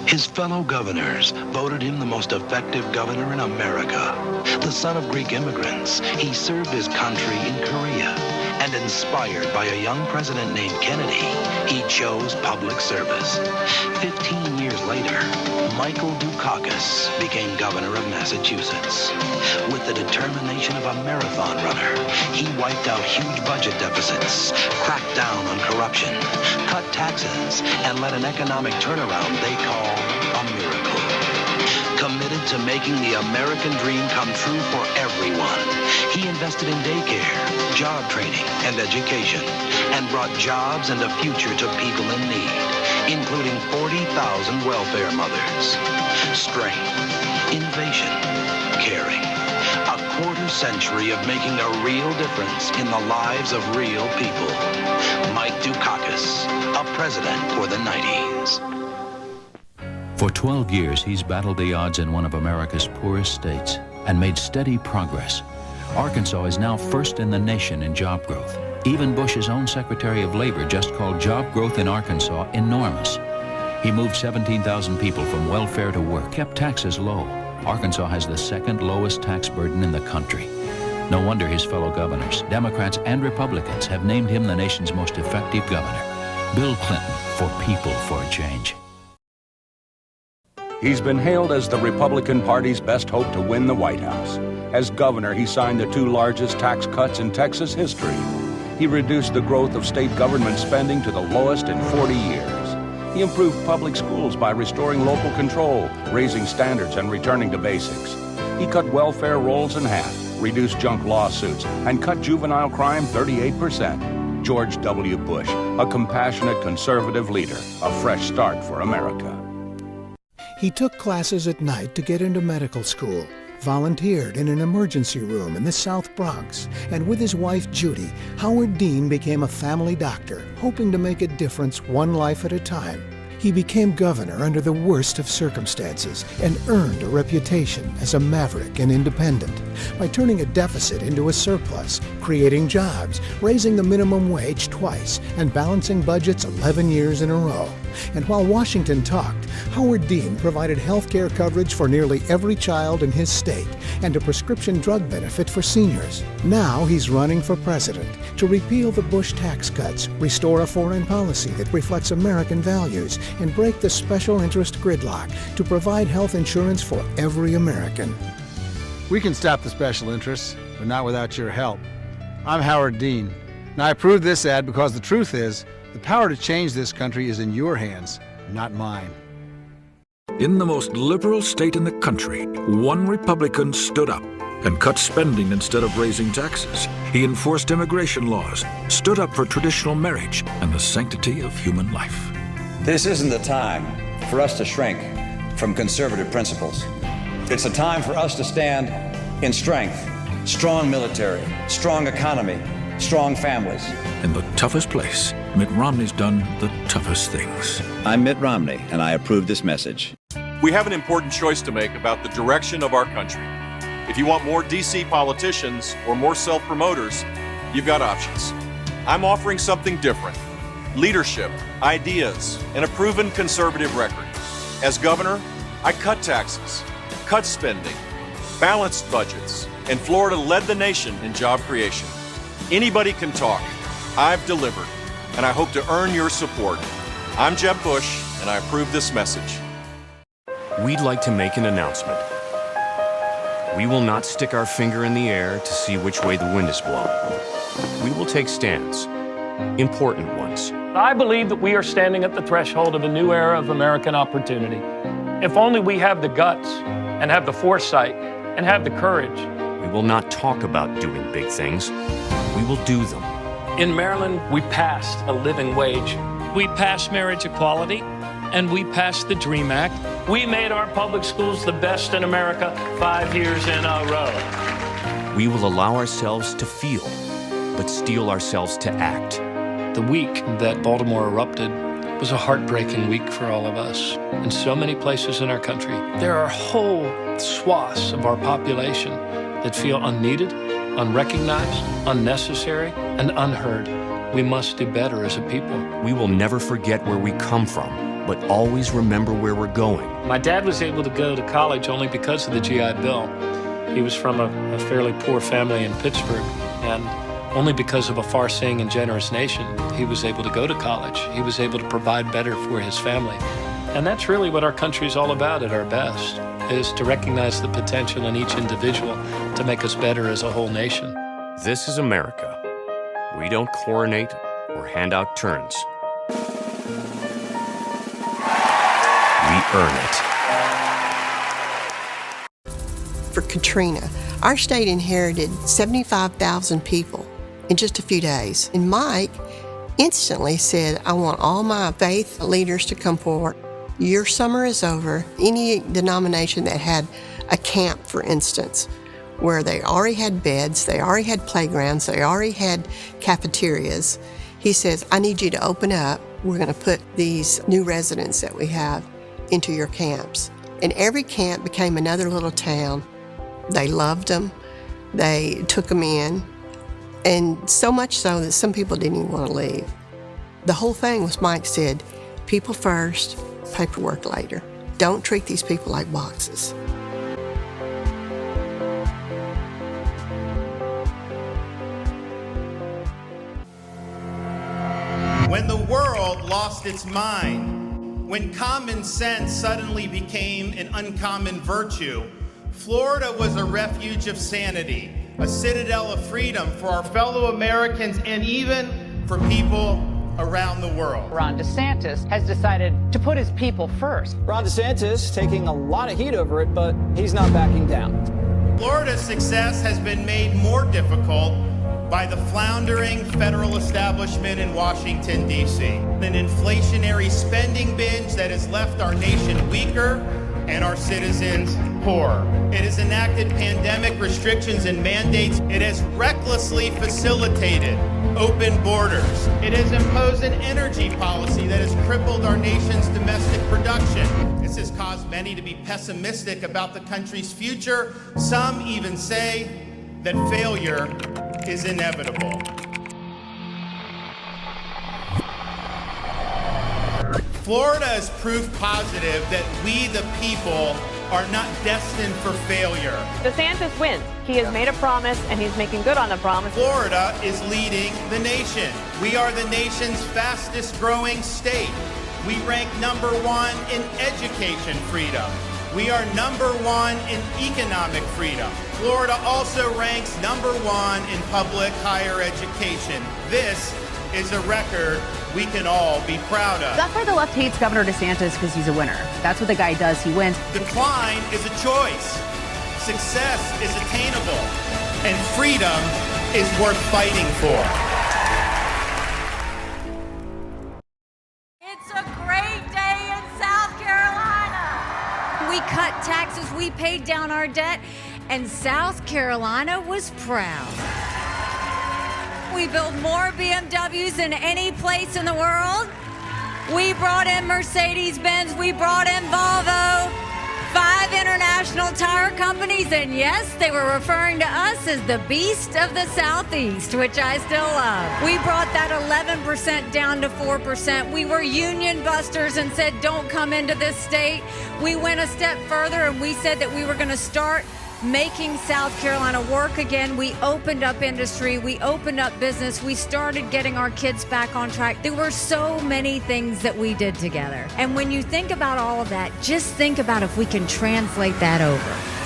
His fellow governors voted him the most effective governor in America. The son of Greek immigrants, he served his country in Korea. And inspired by a young president named Kennedy, he chose public service. 15 years later, Michael Dukakis became governor of Massachusetts. With the determination of a marathon runner, he wiped out huge budget deficits, cracked down on corruption, cut taxes, and led an economic turnaround they call a miracle. Committed to making the American dream come true for everyone, he invested in daycare, job training, and education, and brought jobs and a future to people in need, including 40,000 welfare mothers. Strength, innovation, caring. A quarter century of making a real difference in the lives of real people. Mike Dukakis, a president for the 90s. For 12 years, he's battled the odds in one of America's poorest states and made steady progress. Arkansas is now first in the nation in job growth. Even Bush's own Secretary of Labor just called job growth in Arkansas enormous. He moved 17,000 people from welfare to work, kept taxes low. Arkansas has the second lowest tax burden in the country. No wonder his fellow governors, Democrats and Republicans, have named him the nation's most effective governor. Bill Clinton, for people for a change. He's been hailed as the Republican Party's best hope to win the White House. As governor, he signed the 2 largest tax cuts in Texas history. He reduced the growth of state government spending to the lowest in 40 years. He improved public schools by restoring local control, raising standards, and returning to basics. He cut welfare rolls in half, reduced junk lawsuits, and cut juvenile crime 38%. George W. Bush, a compassionate conservative leader, a fresh start for America. He took classes at night to get into medical school, volunteered in an emergency room in the South Bronx, and with his wife Judy, Howard Dean became a family doctor, hoping to make a difference one life at a time. He became governor under the worst of circumstances and earned a reputation as a maverick and independent by turning a deficit into a surplus, creating jobs, raising the minimum wage twice, and balancing budgets 11 years in a row. And while Washington talked, Howard Dean provided health care coverage for nearly every child in his state and a prescription drug benefit for seniors. Now he's running for president to repeal the Bush tax cuts, restore a foreign policy that reflects American values, and break the special interest gridlock to provide health insurance for every American. We can stop the special interests, but not without your help. I'm Howard Dean, and I approve this ad because the truth is, the power to change this country is in your hands, not mine. In the most liberal state in the country, one Republican stood up and cut spending instead of raising taxes. He enforced immigration laws, stood up for traditional marriage and the sanctity of human life. This isn't the time for us to shrink from conservative principles. It's a time for us to stand in strength, strong military, strong economy, strong families. In the toughest place, Mitt Romney's done the toughest things. I'm Mitt Romney, and I approve this message. We have an important choice to make about the direction of our country. If you want more DC politicians or more self-promoters, you've got options. I'm offering something different. Leadership, ideas, and a proven conservative record. As governor, I cut taxes, cut spending, balanced budgets, and Florida led the nation in job creation. Anybody can talk. I've delivered, and I hope to earn your support. I'm Jeb Bush, and I approve this message. We'd like to make an announcement. We will not stick our finger in the air to see which way the wind is blowing. We will take stands, important ones. I believe that we are standing at the threshold of a new era of American opportunity. If only we have the guts and have the foresight and have the courage. We will not talk about doing big things. We will do them. In Maryland, we passed a living wage. We passed marriage equality, and we passed the DREAM Act. We made our public schools the best in America 5 years in a row. We will allow ourselves to feel, but steel ourselves to act. The week that Baltimore erupted was a heartbreaking week for all of us. In so many places in our country, there are whole swaths of our population that feel unneeded, unrecognized, unnecessary, and unheard. We must do better as a people. We will never forget where we come from, but always remember where we're going. My dad was able to go to college only because of the GI Bill. He was from a fairly poor family in Pittsburgh, and only because of a far-seeing and generous nation, he was able to go to college. He was able to provide better for his family. And that's really what our country's all about at our best, is to recognize the potential in each individual to make us better as a whole nation. This is America. We don't coronate or hand out turns. We earn it. For Katrina, our state inherited 75,000 people in just a few days. And Mike instantly said, I want all my faith leaders to come forward. Your summer is over. Any denomination that had a camp, for instance, where they already had beds, they already had playgrounds, they already had cafeterias, he says, I need you to open up. We're going to put these new residents that we have into your camps. And every camp became another little town. They loved them. They took them in. And so much so that some people didn't even want to leave. The whole thing was, Mike said, people first, paperwork later. Don't treat these people like boxes. When the world lost its mind, when common sense suddenly became an uncommon virtue, Florida was a refuge of sanity, a citadel of freedom for our fellow Americans and even for people around the world. Ron DeSantis has decided to put his people first. Ron DeSantis taking a lot of heat over it, but he's not backing down. Florida's success has been made more difficult by the floundering federal establishment in Washington, D.C. An inflationary spending binge that has left our nation weaker and our citizens poorer. It has enacted pandemic restrictions and mandates. It has recklessly facilitated open borders. It has imposed an energy policy that has crippled our nation's domestic production. This has caused many to be pessimistic about the country's future. Some even say that failure is inevitable. Florida is proof positive that we, the people, are not destined for failure. DeSantis wins. He has made a promise, and he's making good on the promise. Florida is leading the nation. We are the nation's fastest growing state. We rank number 1 in education freedom. We are number 1 in economic freedom. Florida also ranks number 1 in public higher education. This is a record we can all be proud of. That's why the left hates Governor DeSantis, because he's a winner. That's what the guy does. He wins. Decline is a choice. Success is attainable. And freedom is worth fighting for. It's a great day in South Carolina. We cut taxes, we paid down our debt, and South Carolina was proud. We built more BMWs than any place in the world. We brought in Mercedes-Benz, we brought in Volvo, 5 international tire companies, and yes, they were referring to us as the beast of the Southeast, which I still love. We brought that 11% down to 4%. We were union busters and said, don't come into this state. We went a step further and we said that we were going to start making South Carolina work again. We opened up industry, we opened up business, we started getting our kids back on track. There were so many things that we did together. And when you think about all of that, just think about if we can translate that over.